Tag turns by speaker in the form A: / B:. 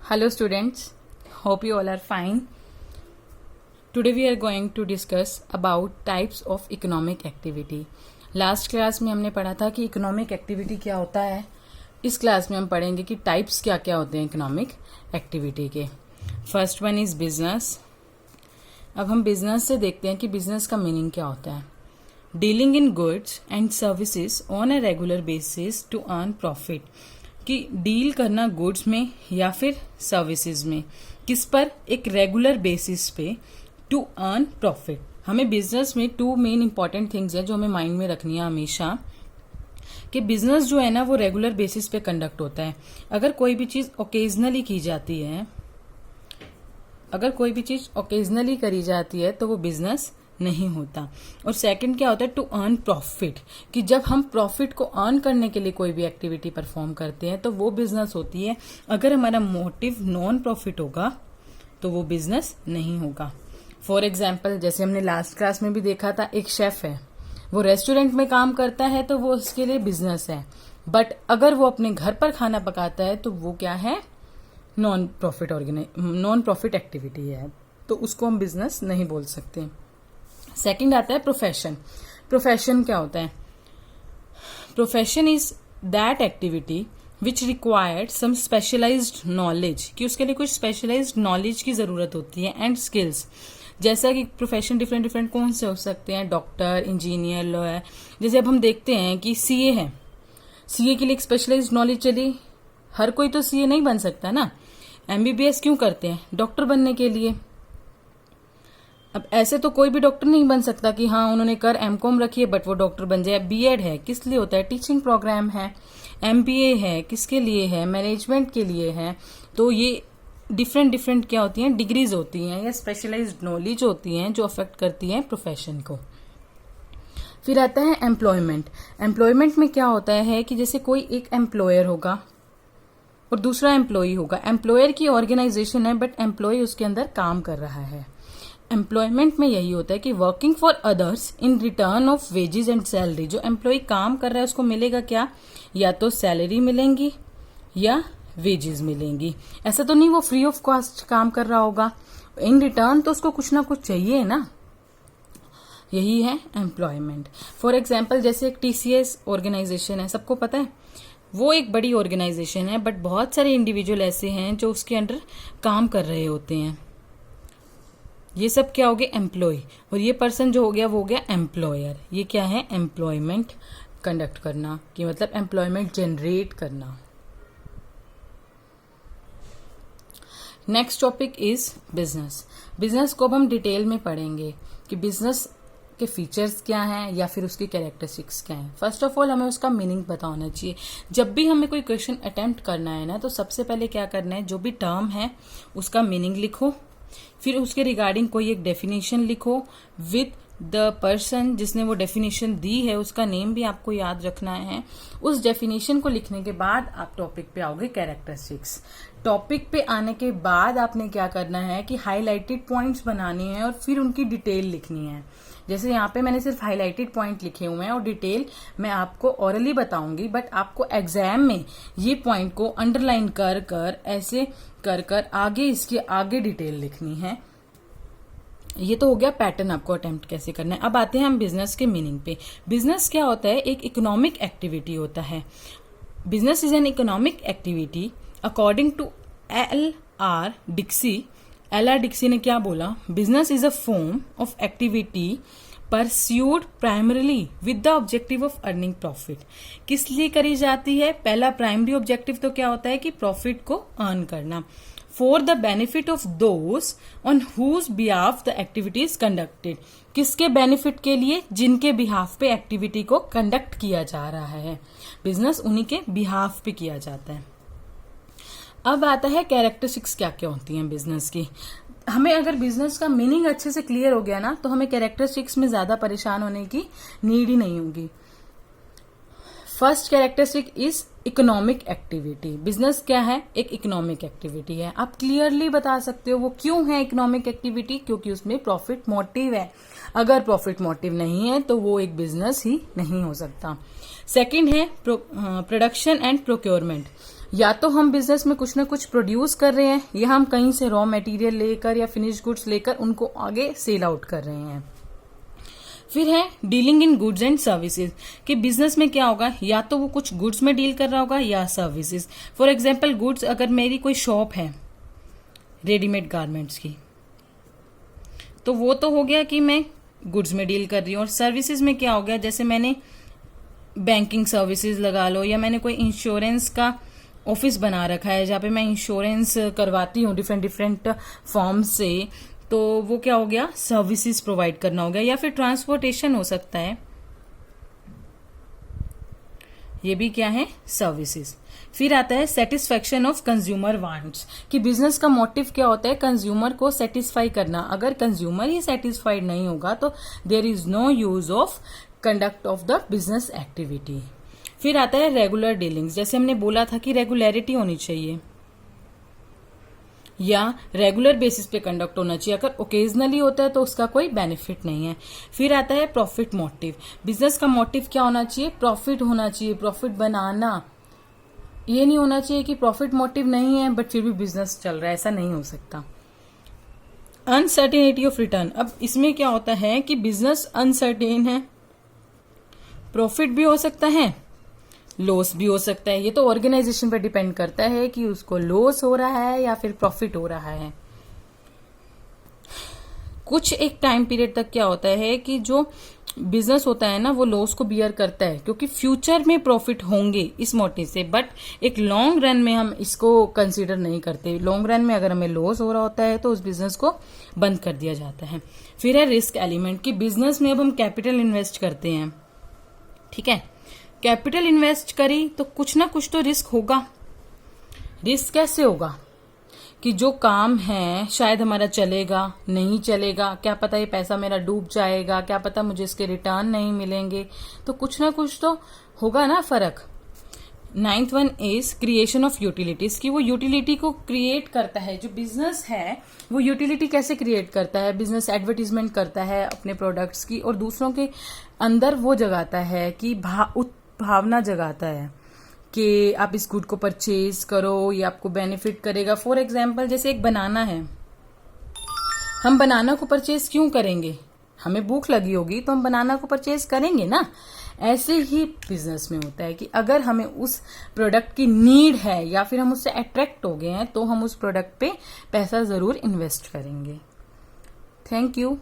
A: Hello students, hope you all are fine. Today we are going to discuss about types of economic activity. Last class में हमने पढ़ा था कि economic activity क्या होता है. इस क्लास में हम पढ़ेंगे कि टाइप्स क्या क्या होते हैं इकोनॉमिक एक्टिविटी के. First one is business. अब हम बिजनेस से देखते हैं कि बिजनेस का मीनिंग क्या होता है. Dealing in goods and services on a regular basis to earn profit. कि डील करना गुड्स में या फिर सर्विसेज में, किस पर, एक रेगुलर बेसिस पे टू अर्न प्रॉफिट. हमें बिजनेस में टू मेन इंपॉर्टेंट थिंग्स है जो हमें माइंड में रखनी है हमेशा, कि बिजनेस जो है ना वो रेगुलर बेसिस पे कंडक्ट होता है. अगर कोई भी चीज ओकेजनली की जाती है, करी जाती है तो वो बिजनेस नहीं होता. और सेकंड क्या होता है, टू अर्न प्रॉफिट. कि जब हम प्रॉफिट को अर्न करने के लिए कोई भी एक्टिविटी परफॉर्म करते हैं तो वो बिजनेस होती है. अगर हमारा मोटिव नॉन प्रॉफिट होगा तो वो बिजनेस नहीं होगा. फॉर एग्जाम्पल, जैसे हमने लास्ट क्लास में भी देखा था, एक शेफ है, वो रेस्टोरेंट में काम करता है तो वो उसके लिए बिजनेस है. बट अगर वो अपने घर पर खाना पकाता है तो वो क्या है, नॉन प्रॉफिट एक्टिविटी है, तो उसको हम बिजनेस नहीं बोल सकते. सेकंड आता है प्रोफेशन. प्रोफेशन क्या होता है? Profession is that activity which required some specialised knowledge. कि उसके लिए कुछ स्पेशलाइज्ड नॉलेज की जरूरत होती है एंड स्किल्स. जैसा कि प्रोफेशन डिफरेंट कौन से हो सकते हैं, डॉक्टर, इंजीनियर, लॉयर. जैसे अब हम देखते हैं कि सीए है, सीए के लिए एक स्पेशलाइज्ड नॉलेज चाहिए. हर कोई तो सीए नहीं बन सकता ना. एमबीबीएस क्यों करते हैं? डॉक्टर बनने के लिए. अब ऐसे तो कोई भी डॉक्टर नहीं बन सकता कि हाँ उन्होंने कर एमकॉम रखी है बट वो डॉक्टर बन जाए. बीएड है, किस लिए होता है? टीचिंग प्रोग्राम है. एमबीए है, किसके लिए है? मैनेजमेंट के लिए है. तो ये डिफरेंट क्या होती हैं, डिग्रीज होती हैं या स्पेशलाइज्ड नॉलेज होती हैं जो अफेक्ट करती हैं प्रोफेशन को. फिर आता है एम्प्लॉयमेंट. एम्प्लॉयमेंट में क्या होता है कि जैसे कोई एक एम्प्लॉयर होगा और दूसरा एम्प्लॉय होगा. एम्प्लॉयर की ऑर्गेनाइजेशन है बट एम्प्लॉय उसके अंदर काम कर रहा है. एम्प्लॉयमेंट में यही होता है कि working for others in return of wages and salary. जो एम्प्लॉय काम कर रहा है उसको मिलेगा क्या, या तो सैलरी मिलेंगी या वेजेस मिलेंगी. ऐसा तो नहीं वो फ्री ऑफ कॉस्ट काम कर रहा होगा. इन रिटर्न तो उसको कुछ ना कुछ चाहिए ना. यही है एम्प्लॉयमेंट. फॉर एग्जाम्पल, जैसे एक टीसीएस ऑर्गेनाइजेशन है, सबको पता है वो एक बड़ी ऑर्गेनाइजेशन है बट बहुत सारे इंडिविजुअल ऐसे हैं जो उसके अंडर काम कर रहे होते हैं. ये सब क्या हो गए, एम्प्लॉय. और ये पर्सन जो हो गया वो हो गया एम्प्लॉयर. ये क्या है, एम्प्लॉयमेंट कंडक्ट करना, कि मतलब एम्प्लॉयमेंट जनरेट करना. Next topic is business. Business को अब हम डिटेल में पढ़ेंगे कि बिजनेस के फीचर्स क्या हैं या फिर उसकी कैरेक्टरिस्टिक्स क्या हैं. फर्स्ट ऑफ ऑल हमें उसका मीनिंग पता होना चाहिए. जब भी हमें कोई क्वेश्चन अटेम्प्ट करना है ना, तो सबसे पहले क्या करना है, जो भी टर्म है उसका मीनिंग लिखो. फिर उसके रिगार्डिंग कोई एक डेफिनेशन लिखो विद द पर्सन जिसने वो डेफिनेशन दी है, उसका नेम भी आपको याद रखना है. उस डेफिनेशन को लिखने के बाद आप टॉपिक पे आओगे कैरेक्टरिस्टिक्स. टॉपिक पे आने के बाद आपने क्या करना है कि हाईलाइटेड पॉइंट्स बनाने हैं और फिर उनकी डिटेल लिखनी है. जैसे यहाँ पे मैंने सिर्फ हाईलाइटेड पॉइंट लिखे हुए हैं और डिटेल मैं आपको ओरली बताऊंगी, बट आपको एग्जाम में ये पॉइंट को अंडरलाइन कर ऐसे कर आगे इसके आगे डिटेल लिखनी है. ये तो हो गया पैटर्न, आपको अटेम्प्ट कैसे करना है. अब आते हैं हम बिजनेस के मीनिंग पे. बिजनेस क्या होता है, एक इकोनॉमिक एक्टिविटी होता है. Business is an economic activity according to LR Dixie. LR Dixie ने क्या बोला, business is a form of activity pursued primarily with the objective of earning profit. किस लिए करी जाती है? पहला प्राइमरी ऑब्जेक्टिव तो क्या होता है कि प्रॉफिट को अर्न करना. For the benefit of those on whose behalf the activity is conducted. किसके बेनिफिट के लिए? जिनके बिहाफ पे एक्टिविटी को कंडक्ट किया जा रहा है. बिजनेस उन्हीं के बिहाफ पे किया जाता है. अब आता है कैरेक्टरिस्टिक्स क्या क्या होती हैं बिजनेस की. हमें अगर बिजनेस का मीनिंग अच्छे से क्लियर हो गया ना, तो हमें कैरेक्टरिस्टिक्स में ज्यादा परेशान होने की नीड ही नहीं होगी. First characteristic is economic activity. Business क्या है, एक इकोनॉमिक एक्टिविटी है. आप क्लियरली बता सकते हो वो क्यों है इकोनॉमिक एक्टिविटी, क्योंकि उसमें प्रॉफिट मोटिव है. अगर प्रॉफिट मोटिव नहीं है तो वो एक बिजनेस ही नहीं हो सकता. सेकंड है प्रोडक्शन एंड प्रोक्योरमेंट. या तो हम बिजनेस में कुछ ना कुछ प्रोड्यूस कर रहे हैं या हम कहीं से रॉ मटेरियल लेकर या फिनिश गुड्स लेकर उनको आगे सेल आउट कर रहे हैं। फिर है dealing in goods and services कि बिजनेस में क्या होगा, या तो वो कुछ गुड्स में डील कर रहा होगा या सर्विसेज। फॉर एग्जांपल गुड्स, अगर मेरी कोई शॉप है रेडीमेड गारमेंट्स की, तो वो तो हो गया कि मैं गुड्स में डील कर रही हूँ। और सर्विसेज में क्या हो गया, जैसे मैंने बैंकिंग सर्विसेज लगा लो, या मैंने कोई इंश्योरेंस का ऑफिस बना रखा है जहाँ पे मैं इंश्योरेंस करवाती हूँ डिफरेंट फॉर्म से, तो वो क्या हो गया, सर्विसेज प्रोवाइड करना हो गया। या फिर ट्रांसपोर्टेशन हो सकता है, ये भी क्या है, सर्विसेज। फिर आता है सेटिस्फेक्शन ऑफ कंज्यूमर वांट्स कि बिजनेस का मोटिव क्या होता है, कंज्यूमर को सेटिस्फाई करना। अगर कंज्यूमर ही सेटिस्फाइड नहीं होगा तो there is no use of conduct of the business activity. फिर आता है रेगुलर डीलिंग्स, जैसे हमने बोला था कि रेगुलरिटी होनी चाहिए या रेगुलर बेसिस पे कंडक्ट होना चाहिए। अगर ओकेजनली होता है तो उसका कोई बेनिफिट नहीं है। फिर आता है प्रॉफिट मोटिव, बिजनेस का मोटिव क्या होना चाहिए, प्रॉफिट होना चाहिए, प्रॉफिट बनाना। ये नहीं होना चाहिए कि प्रॉफिट मोटिव नहीं है बट फिर भी बिजनेस चल रहा है, ऐसा नहीं हो सकता। अनसर्टेनिटी ऑफ रिटर्न, अब इसमें क्या होता है कि बिजनेस अनसर्टेन है, प्रॉफिट भी हो सकता है, लॉस भी हो सकता है। ये तो ऑर्गेनाइजेशन पर डिपेंड करता है कि उसको लॉस हो रहा है या फिर प्रॉफिट हो रहा है। कुछ एक टाइम पीरियड तक क्या होता है कि जो बिजनेस होता है ना वो लॉस को बियर करता है क्योंकि फ्यूचर में प्रॉफिट होंगे इस मोटिव से, बट एक लॉन्ग रन में हम इसको कंसीडर नहीं करते। लॉन्ग रन में अगर हमें लॉस हो रहा होता है तो उस बिजनेस को बंद कर दिया जाता है। फिर है रिस्क एलिमेंट कि बिजनेस में अब हम कैपिटल इन्वेस्ट करते हैं, ठीक है, कैपिटल इन्वेस्ट करी तो कुछ ना कुछ तो रिस्क होगा। रिस्क कैसे होगा कि जो काम है शायद हमारा चलेगा नहीं चलेगा, क्या पता ये पैसा मेरा डूब जाएगा, क्या पता मुझे इसके रिटर्न नहीं मिलेंगे, तो कुछ ना कुछ तो होगा ना फर्क। 9th one is creation of utilities कि वो यूटिलिटी को क्रिएट करता है। जो बिजनेस है वो यूटिलिटी कैसे क्रिएट करता है, बिजनेस एडवर्टीजमेंट करता है अपने प्रोडक्ट्स की और दूसरों के अंदर वो जगाता है कि भावना जगाता है कि आप इस गुड को परचेज करो, ये आपको बेनिफिट करेगा। फॉर एग्जाम्पल जैसे एक बनाना है, हम बनाना को परचेज क्यों करेंगे, हमें भूख लगी होगी तो हम बनाना को परचेज करेंगे ना। ऐसे ही बिजनेस में होता है कि अगर हमें उस प्रोडक्ट की नीड है या फिर हम उससे अट्रैक्ट हो गए हैं तो हम उस प्रोडक्ट पे पैसा जरूर इन्वेस्ट करेंगे। Thank you.